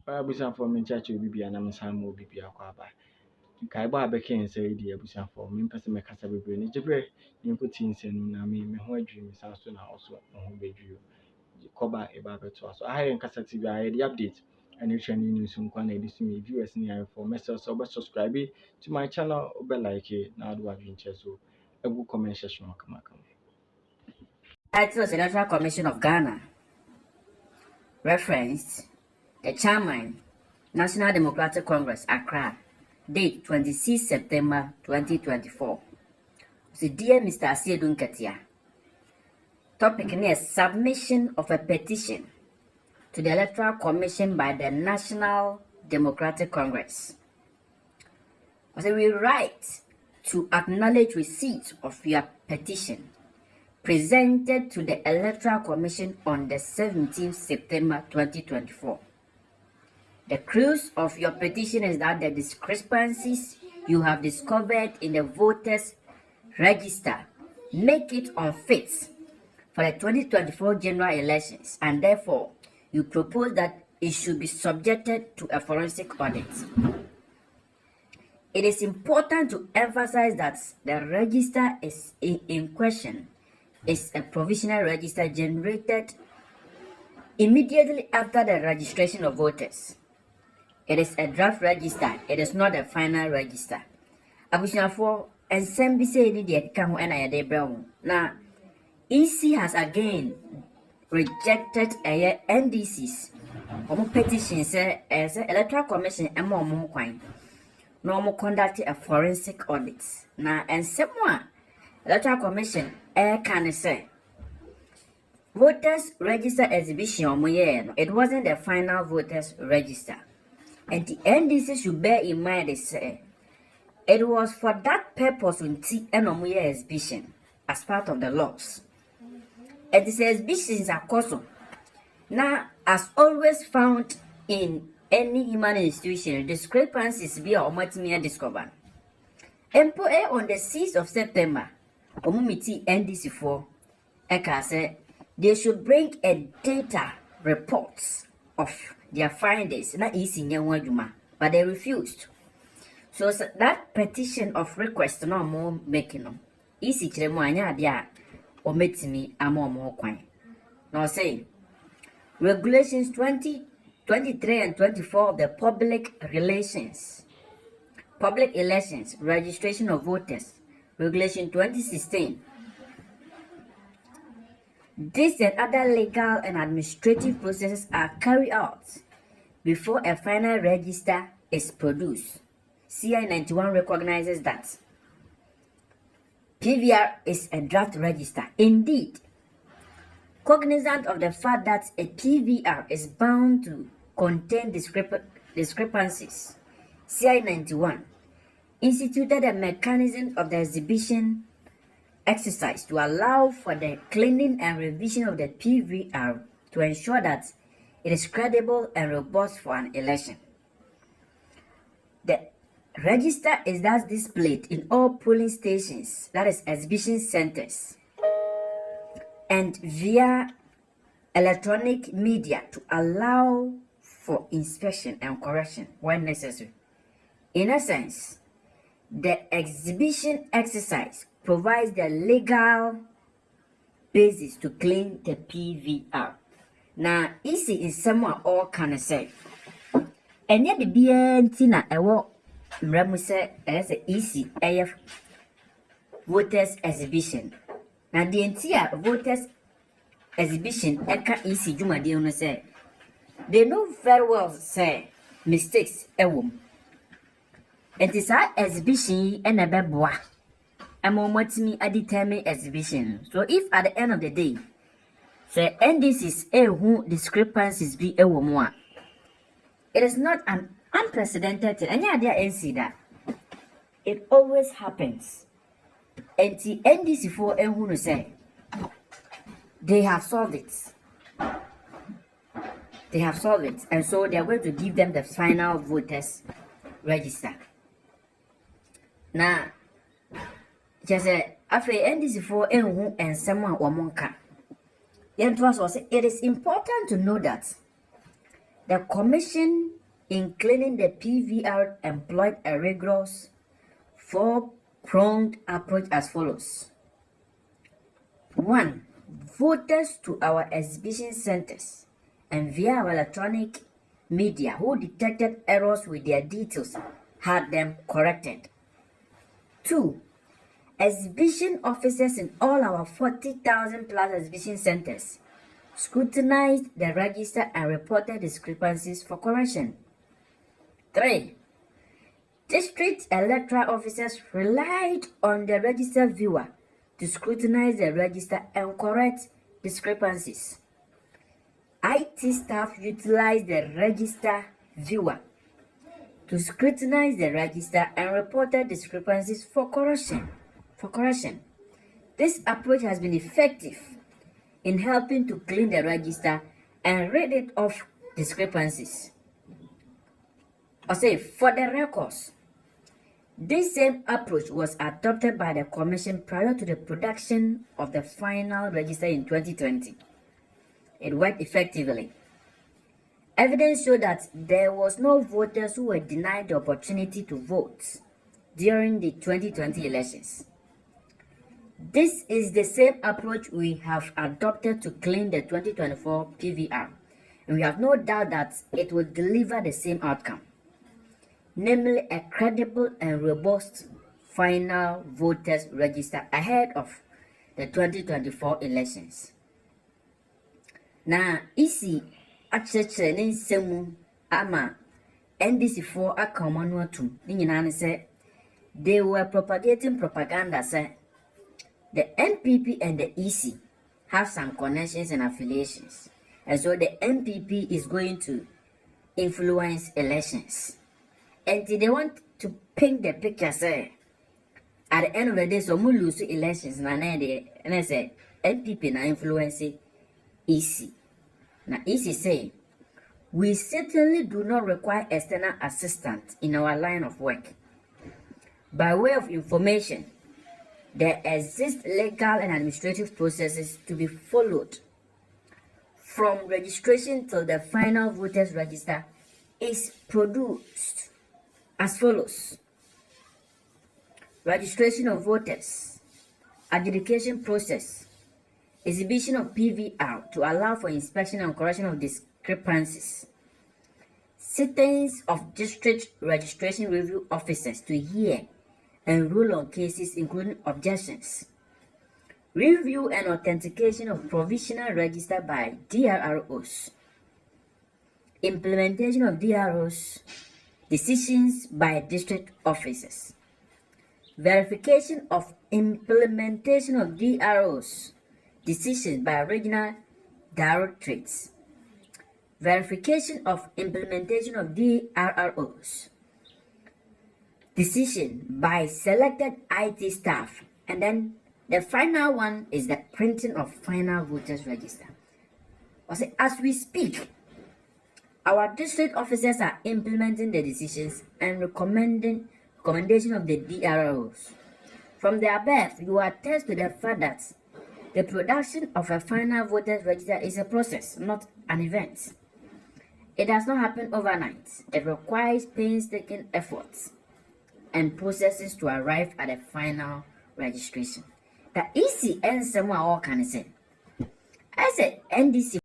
abusuafoɔ menkyerɛkyerɛ obi bia na mensan ma obi bia akɔ aba. Nkaebɔ a bɛka yɛn sɛ yi deɛ abusuafoɔ mempɛ sɛ mɛkasa bebree no gyeberɛ ne yɛnkɔtie nsɛm na me ho adwiri me san so na ɔso wo ho bɛdwiri kɔba ɛba abɛtoa so. Aha yɛn kasa TV a yɛde update ɛne trending news nkwa na yɛde so me viewers ne ayɛfoɔ mɛsɛ sɛ wobɛsubscribe to my channel, wobɛlike na wode w'adwenkyerɛ so ɛgu comment section kamakama. Title of the Electoral Commission of Ghana referenced the chairman, National Democratic Congress, Accra, date 26 September 2024. So, dear Mr. Asiedun Katia, topic is submission of a petition to the Electoral Commission by the National Democratic Congress. So, we write to acknowledge receipt of your petition presented to the Electoral Commission on the 17th September 2024. The crux of your petition is that the discrepancies you have discovered in the voters' register make it unfit for the 2024 general elections, and therefore you propose that it should be subjected to a forensic audit. It is important to emphasize that the register is in question is a provisional register generated immediately after the registration of voters. It is a draft register. It is not a final register. Abusuafoɔ nsɛm bi sɛ ɛni deɛ ɛkeka ho ɛna yɛde brɛ wo. Na EC has again rejected NDC's petition sɛ Electoral Commission ɛma ɔmo kwan na ɔmo conduct a forensic audit. Na nsɛm a Electoral Commission can say voters register exhibition it wasn't the final voters register, and the NDC should bear in mind it was for that purpose and exhibition as part of the laws. And these exhibitions are custom. Now, as always found in any human institution, discrepancies be ultimately discovered. And on the 6th of September, Community NDC say they should bring a data reports of their findings, not easy, but they refused. So that petition of request no more making them. Easy chiremanya dia or metimi amo more coin. Now say regulations 20, 23 and 24 of the public elections, registration of voters, Regulation 2016. This and other legal and administrative processes are carried out before a final register is produced. CI 91 recognizes that PVR is a draft register. Indeed, cognizant of the fact that a PVR is bound to contain discrepancies, CI 91 instituted a mechanism of the exhibition exercise to allow for the cleaning and revision of the PVR to ensure that it is credible and robust for an election. The register is thus displayed in all polling stations, that is exhibition centers, and via electronic media to allow for inspection and correction when necessary. In essence, the exhibition exercise provides the legal basis to clean the PVR. Now, EC is someone all can say. And yet the BNT ewo mremu se as a EC AF voters exhibition. Now the entire voters exhibition eka EC juma de no say. They know very well say mistakes ewom. It is our exhibition and a beboa. A moment me a determined exhibition. So if at the end of the day, say NDC's who discrepancies be a woman, it is not an unprecedented thing. And yeah, they NC that. It always happens. And the NDC for who say they have solved it. They have solved it. And so they are going to give them the final voters register. Now, just after NDC for and someone or monka. It is important to know that the commission in cleaning the PVR employed a rigorous four-pronged approach as follows. 1. Voters to our exhibition centers and via our electronic media who detected errors with their details had them corrected. 2. Exhibition officers in all our 40,000 plus exhibition centers scrutinized the register and reported discrepancies for correction. 3. District electoral officers relied on the register viewer to scrutinize the register and correct discrepancies. IT staff utilized the register viewer to scrutinize the register and reported discrepancies for correction. This approach has been effective in helping to clean the register and rid it of discrepancies. For the records, this same approach was adopted by the Commission prior to the production of the final register in 2020. It worked effectively. Evidence showed that there was no voters who were denied the opportunity to vote during the 2020 elections. This is the same approach we have adopted to clean the 2024 PVR, and we have no doubt that it will deliver the same outcome, namely a credible and robust final voters register ahead of the 2024 elections. Now, EC GHC640M ama NDC for a common one say they were propagating propaganda say the NPP and the EC have some connections and affiliations, and so the NPP is going to influence elections. And they want to paint the picture say at the end of the day, so we lose elections and I say NPP na influence EC. Now EC say we certainly do not require external assistance in our line of work. By way of information, there exist legal and administrative processes to be followed from registration till the final voters register is produced as follows. Registration of voters, adjudication process, exhibition of PVR to allow for inspection and correction of discrepancies, sittings of district registration review officers to hear and rule on cases including objections, review and authentication of provisional register by DRROs, implementation of DROs decisions by district officers, verification of implementation of DROs decisions by regional directorates, verification of implementation of DRROs decision by selected IT staff, and then the final one is the printing of final voters register. As we speak, our district officers are implementing the decisions and recommendation of the DROs. From the above, you attest to the fact that the production of a final voters register is a process, not an event. It does not happen overnight. It requires painstaking efforts and processes to arrive at a final registration. The EC and someone all can say, I said NDC